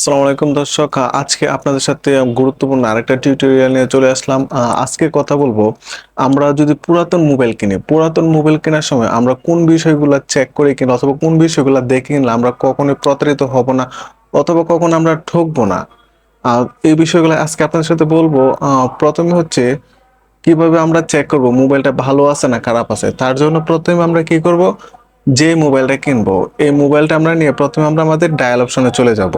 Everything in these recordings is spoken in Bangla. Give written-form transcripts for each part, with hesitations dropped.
আসসালামু আলাইকুম দর্শক, আজকে আপনাদের সাথে গুরুত্বপূর্ণ আরেকটা টিউটোরিয়াল নিয়ে চলে আসলাম। আজকে কথা বলবো, আমরা যদি পুরাতন মোবাইল কিনি, পুরাতন মোবাইল কেনার সময় আমরা কোন বিষয়গুলো চেক করে কিনি অথবা কোন বিষয়গুলো দেখে কিনলে আমরা কখনোই প্রতারিত হব না অথবা কখনো আমরা ঠকবো না। এই বিষয়গুলো আজকে আপনাদের সাথে বলবো। প্রথমে হচ্ছে কিভাবে আমরা চেক করব মোবাইলটা ভালো আছে না খারাপ আছে। তার জন্য প্রথমে আমরা কি করব, যে মোবাইলটা কিনবো এই মোবাইলটা আমরা নিয়ে প্রথমে আমরা আমাদের ডায়াল অপশনে চলে যাব।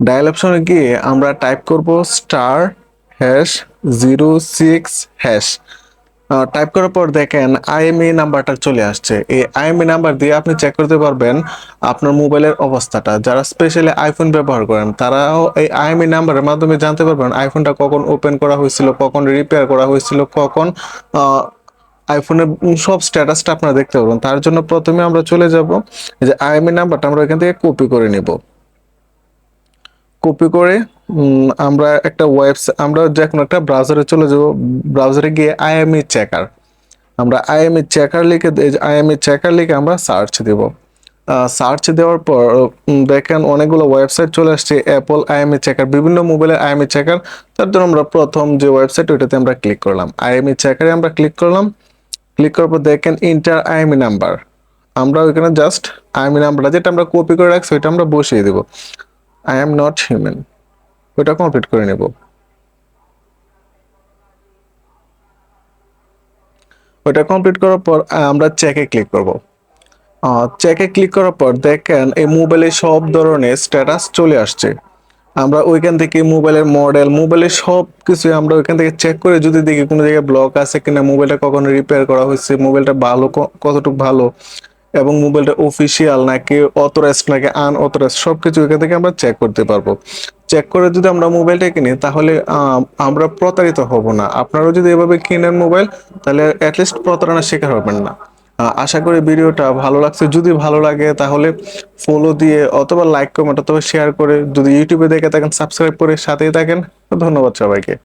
ডায়াল অপশনে গিয়ে আমরা টাইপ করব *#06#। টাইপ করার পর দেখেন আইএমইআই নাম্বারটা চলে আসছে। এই আইএমইআই নাম্বার দিয়ে আপনি চেক করতে পারবেন আপনার মোবাইলের অবস্থাটা। যারা স্পেশালি আইফোন ব্যবহার করেন তারাও এই আইএমইআই নাম্বারের মাধ্যমে জানতে পারবেন আইফোনটা কখন ওপেন করা হয়েছিল, কখন রিপেয়ার করা হয়েছিল, কখন আইফোনের সব স্ট্যাটাসটা আপনারা দেখতে পারবেন। তার জন্য প্রথমে আমরা চলে যাব, এই যে আইএমইআই নাম্বারটা আমরা এখান থেকে কপি করে নিব। কপি করে আমরা একটা ওয়েবসাইট, আমরা যে কোনো একটা ব্রাউজারে চলে যাব। ব্রাউজারে গিয়ে আইএমই চেকার, আমরা আইএমই চেকার লিখে আইএমই চেকার লিখে আমরা সার্চ দেব। সার্চ দেওয়ার পর দেখেন অনেকগুলো ওয়েবসাইট চলে আসছে, অ্যাপল আইএমই চেকার, বিভিন্ন মোবাইলের আইএমই চেকার। তার জন্য আমরা প্রথম যে ওয়েবসাইট ওইটাতে আমরা ক্লিক করলাম, আইএমই চেকারে আমরা ক্লিক করলাম। ক্লিক করার পর দেখেন ইন্টার আইএমই নাম্বার, আমরা ওইখানে জাস্ট আইএমই নাম্বারটা যেটা আমরা কপি করে রাখছি ওইটা আমরা বসিয়ে দেব। আই এম নট হিউম্যান, ওইটা কমপ্লিট করে নেব। ওইটা কমপ্লিট করার পর আমরা চেকে ক্লিক করব। চেকে ক্লিক করার পর দেখেন এই মোবাইলে সব ধরনের স্ট্যাটাস চলে আসছে। আমরা ওইখান থেকে মোবাইলের মডেল, মোবাইলের সব কিছু আমরা ওইখান থেকে চেক করে যদি দেখি কোনো জায়গায় ব্লক আছে কিনা, মোবাইলটা কখন রিপেয়ার করা হয়েছে, মোবাইলটা ভালো কতটুকু ভালো, এবং মোবাইলটা অফিসিয়াল নাকি অথরাইজড নাকি আনঅথরাইজড, সবকিছু এখান থেকে আমরা চেক করতে পারবো। চেক করে যদি আমরা মোবাইলটা কিনি তাহলে আমরা প্রতারিত হব না। আপনারাও যদি এভাবে কিনেন মোবাইল, তাহলে অ্যাটলিস্ট প্রতারণার শিকার হবেন না। আশা করি ভিডিওটা ভালো লাগছে। যদি ভালো লাগে তাহলে ফলো দিয়ে অথবা লাইক কমেন্ট অথবা শেয়ার করে, যদি ইউটিউবে দেখে থাকেন সাবস্ক্রাইব করে সাথেই থাকেন। ধন্যবাদ সবাইকে।